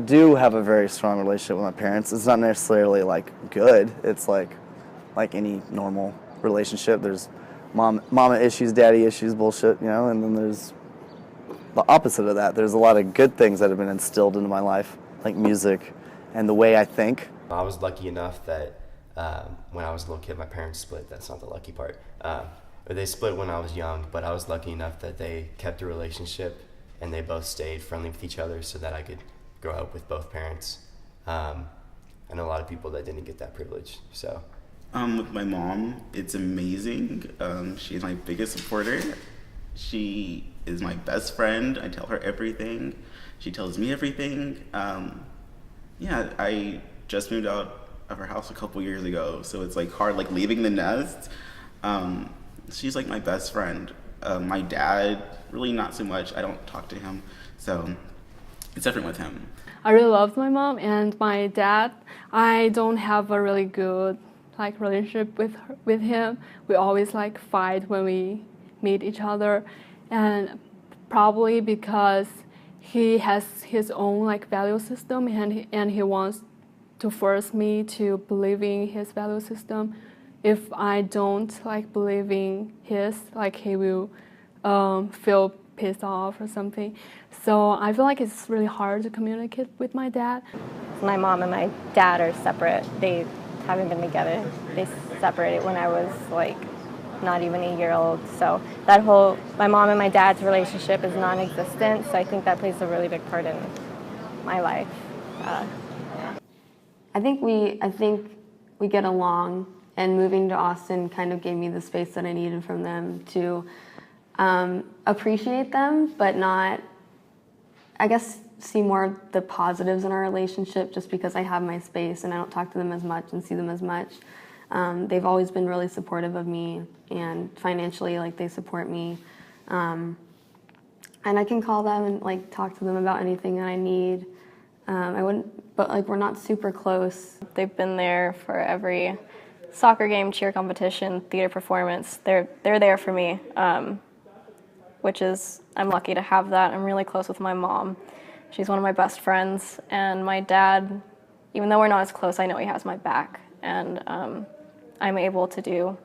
do have a very strong relationship with my parents. It's not necessarily like good. It's like any normal relationship. There's mama issues, daddy issues, bullshit, and then there's the opposite of that. There's a lot of good things that have been instilled into my life, like music and the way I think. I was lucky enough that when I was a little kid, my parents split. That's not the lucky part. They split when I was young, but I was lucky enough that they kept a relationship and they both stayed friendly with each other so that I could grow up with both parents. I know a lot of people that didn't get that privilege, so. With my mom, it's amazing. She's my biggest supporter. She is my best friend. I tell her everything. She tells me everything. I just moved out of her house a couple years ago, so it's like hard, like leaving the nest. She's like my best friend. My dad, really not so much. I don't talk to him, so it's different with him. I really loved my mom and my dad. I don't have a really good relationship with him. We always fight when we meet each other, and probably because he has his own value system and he wants to force me to believe in his value system. If I don't believe in his, he will feel pissed off or something. So I feel like it's really hard to communicate with my dad. My mom and my dad are separate. They haven't been together. They separated when I was not even a year old. So my mom and my dad's relationship is non-existent. So I think that plays a really big part in my life. I think we get along, and moving to Austin kind of gave me the space that I needed from them to appreciate them, but not, I guess, see more of the positives in our relationship just because I have my space and I don't talk to them as much and see them as much. They've always been really supportive of me, and financially, they support me. And I can call them and talk to them about anything that I need. But we're not super close. They've been there for every soccer game, cheer competition, theater performance. They're there for me, which is, I'm lucky to have that. I'm really close with my mom. She's one of my best friends, and my dad, even though we're not as close, I know he has my back, and I'm able to do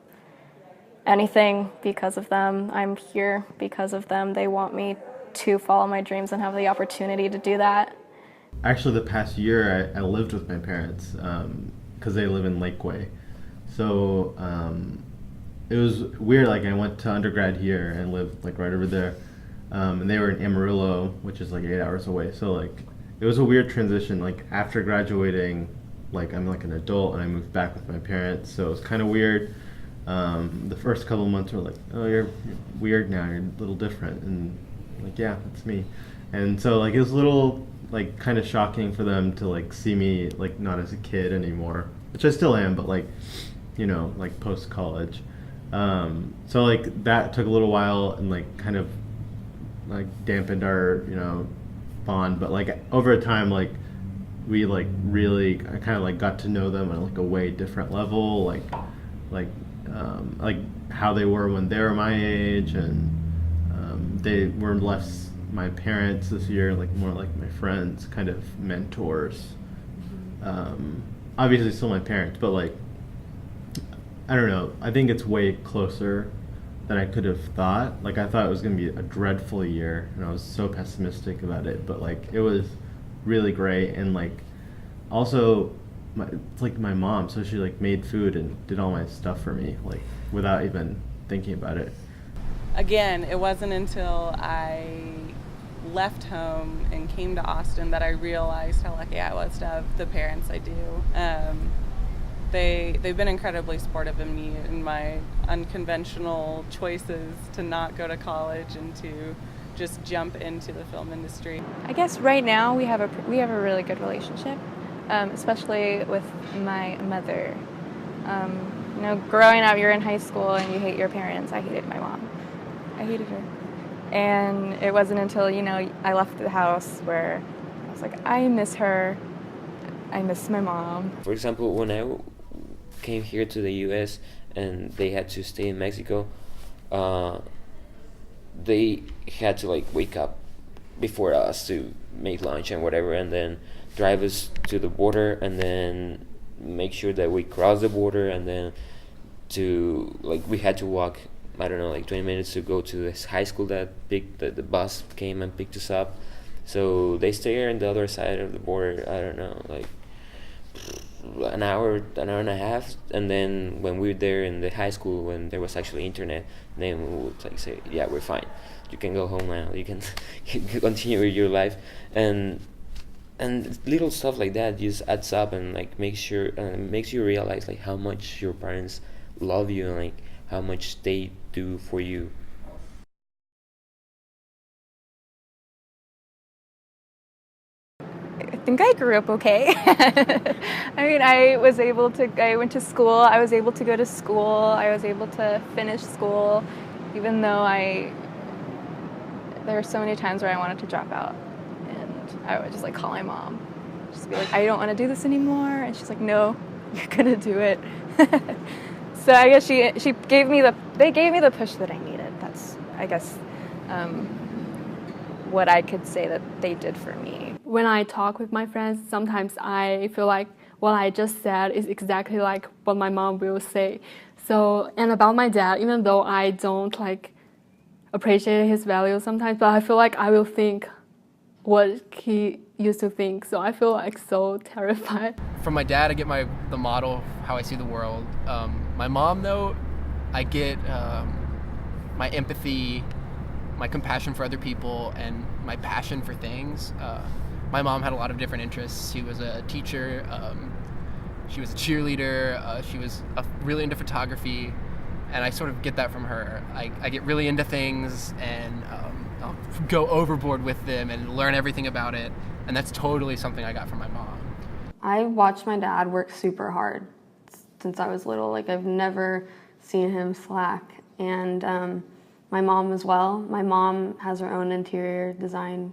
anything because of them. I'm here because of them. They want me to follow my dreams and have the opportunity to do that. Actually, the past year, I lived with my parents because they live in Lakeway. So it was weird. I went to undergrad here and lived right over there, and they were in Amarillo, which is 8 hours away. So it was a weird transition. After graduating, I'm an adult and I moved back with my parents. So it was kind of weird. The first couple of months were oh, you're weird now. You're a little different, and yeah, that's me. And so it was a little kind of shocking for them to see me not as a kid anymore, which I still am, but post college. So that took a little while and kind of dampened our bond, but over time we really kind of got to know them on a way different level, how they were when they were my age, and they were less my parents this year, more like my friends, kind of mentors. Obviously still my parents, but I don't know, I think it's way closer than I could have thought. I thought it was going to be a dreadful year, and I was so pessimistic about it, but it was really great. And also it's my mom, so she made food and did all my stuff for me without even thinking about it. Again, it wasn't until I left home and came to Austin that I realized how lucky I was to have the parents I do. They've been incredibly supportive of me in my unconventional choices to not go to college and to just jump into the film industry. I guess right now we have a really good relationship, especially with my mother. Growing up, you're in high school and you hate your parents. I hated my mom. I hated her. And it wasn't until, I left the house where I was I miss her. I miss my mom. For example, when I came here to the U.S. and they had to stay in Mexico, they had to wake up before us to make lunch and whatever, and then drive us to the border, and then make sure that we cross the border, and then to like we had to walk, I don't know, like 20 minutes to go to this high school that the bus came and picked us up. So they stay on the other side of the border, I don't know, like an hour and a half, and then when we were there in the high school, when there was actually internet, then we would like say, yeah, we're fine, you can go home now, you can continue with your life, and little stuff like that just adds up and like makes you realize like how much your parents love you and like how much they do for you. I think I grew up okay. I mean, I went to school, I was able to go to school, I was able to finish school, even though there were so many times where I wanted to drop out. And I would just like call my mom, just be like, I don't want to do this anymore. And she's like, no, you're gonna do it. So I guess they gave me the push that I needed. That's, I guess, what I could say that they did for me. When I talk with my friends, sometimes I feel like what I just said is exactly like what my mom will say. So, and about my dad, even though I don't like appreciate his value sometimes, but I feel like I will think what he used to think. So I feel like so terrified. From my dad, I get the model of how I see the world. My mom, though, I get my empathy, my compassion for other people, and my passion for things. My mom had a lot of different interests. She was a teacher, she was a cheerleader, she was really into photography, and I sort of get that from her. I get really into things, and I'll go overboard with them and learn everything about it, and that's totally something I got from my mom. I watched my dad work super hard since I was little. Like, I've never seen him slack. And my mom as well. My mom has her own interior design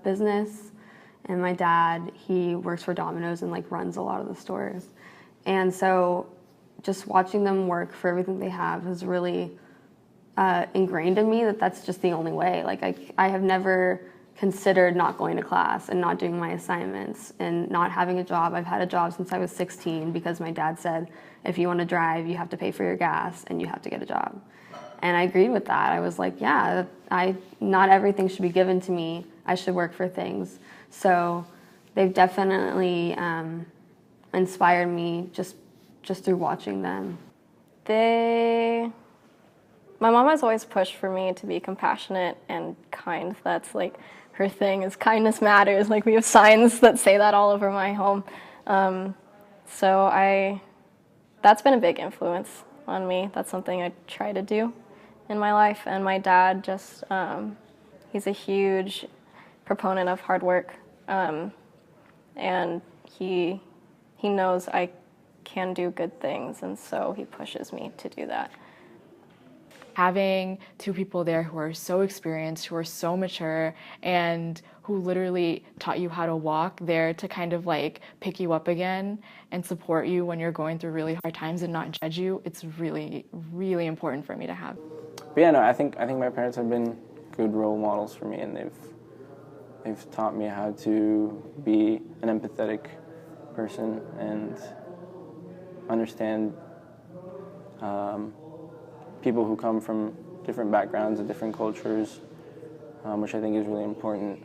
business, and my dad, he works for Domino's and like runs a lot of the stores. And so just watching them work for everything they have has really ingrained in me that that's just the only way. Like, I have never considered not going to class and not doing my assignments and not having a job. I've had a job since I was 16 because my dad said, if you want to drive, you have to pay for your gas and you have to get a job. And I agreed with that. I was like, yeah, not everything should be given to me. I should work for things. So they've definitely inspired me just through watching them. My mom has always pushed for me to be compassionate and kind. That's like her thing, is kindness matters. Like, we have signs that say that all over my home. So that's been a big influence on me. That's something I try to do in my life. And my dad just, he's a huge proponent of hard work. And he knows I can do good things, and so he pushes me to do that. Having two people there who are so experienced, who are so mature, and who literally taught you how to walk, there to kind of like pick you up again and support you when you're going through really hard times and not judge you, it's really, really important for me to have. But yeah, no, I think my parents have been good role models for me, and they've taught me how to be an empathetic person and understand people who come from different backgrounds and different cultures, which I think is really important